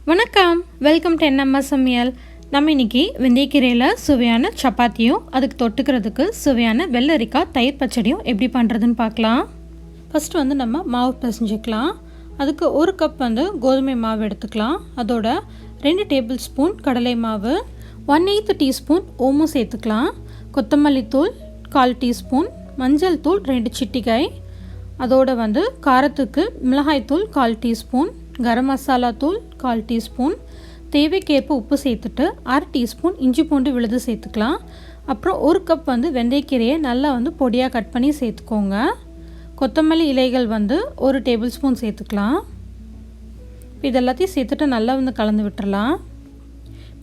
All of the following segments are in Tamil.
வணக்கம், வெல்கம் டு Amma சமையல். நம்ம இன்றைக்கி வெந்தயக்கீரையில் சுவையான சப்பாத்தியும் அதுக்கு தொட்டுக்கிறதுக்கு சுவையான வெள்ளரிக்காய் தயிர் பச்சடியும் எப்படி பண்ணுறதுன்னு பார்க்கலாம். ஃபஸ்ட்டு நம்ம மாவு பிசைஞ்சிக்கலாம். அதுக்கு 1 கப் கோதுமை மாவு எடுத்துக்கலாம். அதோட 2 டேபிள் ஸ்பூன் கடலை மாவு, 1/8 டீஸ்பூன் ஓமம் சேர்த்துக்கலாம். கொத்தமல்லி தூள் 1/4 டீஸ்பூன், மஞ்சள் தூள் 2 சிட்டிகை, அதோட காரத்துக்கு மிளகாய் தூள் 1/4 டீஸ்பூன், கரம் மசாலா தூள் 1/4 டீஸ்பூன், தேவைக்கேற்ப உப்பு சேர்த்துட்டு 1/2 டீஸ்பூன் இஞ்சி பூண்டு விழுது சேர்த்துக்கலாம். அப்புறம் 1 கப் வெந்தயக்கீரையை நல்லா பொடியாக கட் பண்ணி சேர்த்துக்கோங்க. கொத்தமல்லி இலைகள் 1 டேபிள் ஸ்பூன் சேர்த்துக்கலாம். இது எல்லாத்தையும் சேர்த்துட்டு நல்லா கலந்து விட்டுறலாம்.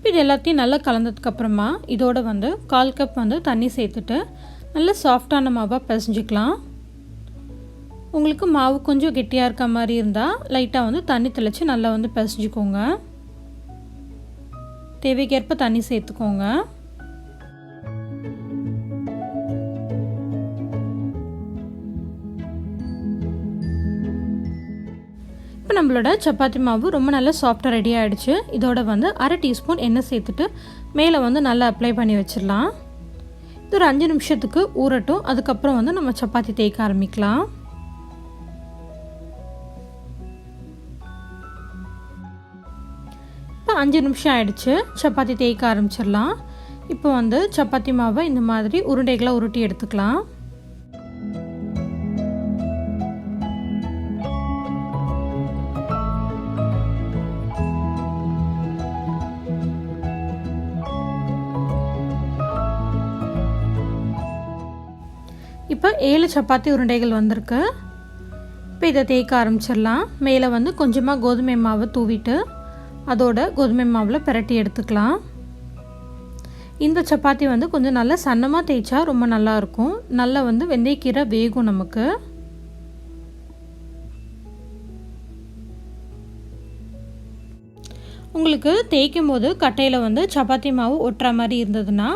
இது எல்லாத்தையும் நல்லா கலந்ததுக்கப்புறமா இதோட 1/4 கப் தண்ணி சேர்த்துட்டு நல்லா சாஃப்டான மாவாக பிசைஞ்சிக்கலாம். உங்களுக்கு மாவு கொஞ்சம் கெட்டியாக இருக்க மாதிரி இருந்தால் லைட்டாக தண்ணி தெளித்து நல்லா பிசைஞ்சிக்கோங்க. தேவைக்கேற்ப தண்ணி சேர்த்துக்கோங்க. இப்போ நம்மளோட சப்பாத்தி மாவு ரொம்ப நல்லா சாஃப்டாக ரெடி ஆகிடுச்சு. இதோட 1/2 டீஸ்பூன் எண்ணெய் சேர்த்துட்டு மேலே நல்லா அப்ளை பண்ணி வச்சிடலாம். இது ஒரு 5 நிமிஷத்துக்கு ஊறட்டும். அதுக்கப்புறம் நம்ம சப்பாத்தி தேய்க்க ஆரம்பிக்கலாம். இப்போ 5 நிமிஷம் ஆயிடுச்சு. சப்பாத்தி தேய்க்க ஆரம்பிச்சிடலாம். இப்போ சப்பாத்தி மாவை இந்த மாதிரி உருண்டைகளாக உருட்டி எடுத்துக்கலாம். இப்போ 7 சப்பாத்தி உருண்டைகள் வந்திருக்கு. இப்போ இதை தேய்க்க ஆரம்பிச்சிடலாம். மேலே கொஞ்சமாக கோதுமை மாவை தூவிட்டு அதோட கோதுமை மாவில் பிரட்டி எடுத்துக்கலாம். இந்த சப்பாத்தி கொஞ்சம் நல்லா சன்னமாக தேய்ச்சா ரொம்ப நல்லாயிருக்கும். நல்லா வெந்தயக்கீரை வேகும் நமக்கு. உங்களுக்கு தேய்க்கும் போது கட்டையில் சப்பாத்தி மாவு ஒட்டுற மாதிரி இருந்ததுன்னா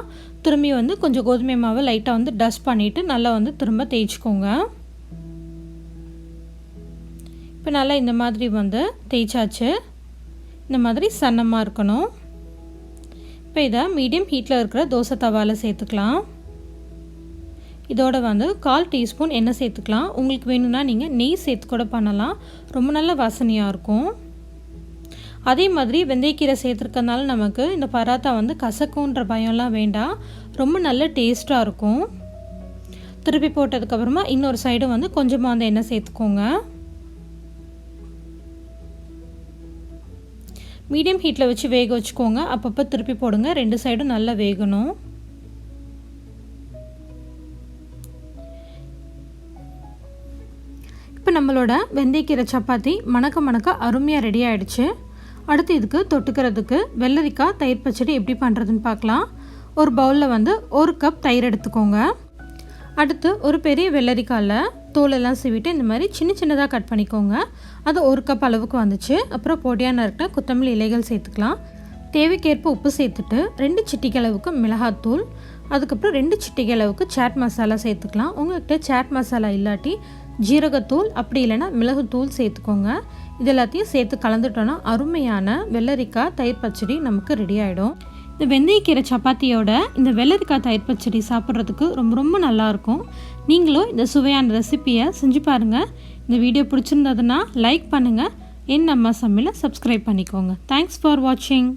திரும்பி கொஞ்சம் கோதுமை மாவை லைட்டாக டஸ்ட் பண்ணிவிட்டு நல்லா திரும்ப தேய்ச்சிக்கோங்க. இப்போ நல்லா இந்த மாதிரி தேய்ச்சாச்சு. இந்த மாதிரி சன்னமாக இருக்கணும். இப்போ இதை மீடியம் ஹீட்டில் இருக்கிற தோசை தவாவில் சேர்த்துக்கலாம். இதோட 1/4 டீஸ்பூன் எண்ணெய் சேர்த்துக்கலாம். உங்களுக்கு வேணும்னா நீங்கள் நெய் சேர்த்து கூட பண்ணலாம். ரொம்ப நல்ல வாசனையாக இருக்கும். அதே மாதிரி வெந்தயக்கீரை சேர்த்துருக்கனால நமக்கு இந்த பராத்தா கசக்குன்ற பயம்லாம் வேண்டாம். ரொம்ப நல்ல டேஸ்ட்டாக இருக்கும். திருப்பி போட்டதுக்கப்புறமா இன்னொரு சைடு கொஞ்சமாக எண்ணெய் சேர்த்துக்கோங்க. மீடியம் ஹீட்டில் வச்சு வேக வச்சுக்கோங்க. அப்பப்போ திருப்பி போடுங்க. 2 சைடும் நல்லா வேகணும். இப்போ நம்மளோட வெந்தயக்கீரை சப்பாத்தி மணக்க அருமையாக ரெடி ஆகிடுச்சு. அடுத்து இதுக்கு தொட்டுக்கிறதுக்கு வெள்ளரிக்காய் தயிர் பச்சடி எப்படி பண்ணுறதுன்னு பார்க்கலாம். ஒரு பவுலில் 1 கப் தயிர் எடுத்துக்கோங்க. அடுத்து ஒரு பெரிய வெள்ளரிக்காயில் தோலெல்லாம் சீவிட்டு இந்த மாதிரி சின்னதாக கட் பண்ணிக்கோங்க. அது 1 கப் அளவுக்கு வந்துச்சு. அப்புறம் பொடியாக நறுக்கின கொத்தமல்லி இலைகள் சேர்த்துக்கலாம். தேவைக்கேற்ப உப்பு சேர்த்துட்டு 2 சிட்டிகை அளவுக்கு மிளகாத்தூள், அதுக்கப்புறம் 2 சிட்டிகை அளவுக்கு சாட் மசாலா சேர்த்துக்கலாம். உங்கள்கிட்ட சாட் மசாலா இல்லாட்டி ஜீரகத்தூள் அப்படி இல்லைன்னா மிளகுத்தூள் சேர்த்துக்கோங்க. இது எல்லாத்தையும் சேர்த்து கலந்துட்டோன்னா அருமையான வெள்ளரிக்காய் தயிர் பச்சடி நமக்கு ரெடி ஆகிடும். இந்த வெந்தயக்கீரை சப்பாத்தியோட இந்த வெள்ளரிக்காய் தயிர் பச்சடி சாப்பிட்றதுக்கு ரொம்ப நல்லாயிருக்கும். நீங்களும் இந்த சுவையான ரெசிப்பியை செஞ்சு பாருங்கள். இந்த வீடியோ பிடிச்சிருந்ததுன்னா லைக் பண்ணுங்கள். Amma சமையலை சப்ஸ்கிரைப் பண்ணிக்கோங்க. தேங்க்ஸ் ஃபார் வாட்சிங்.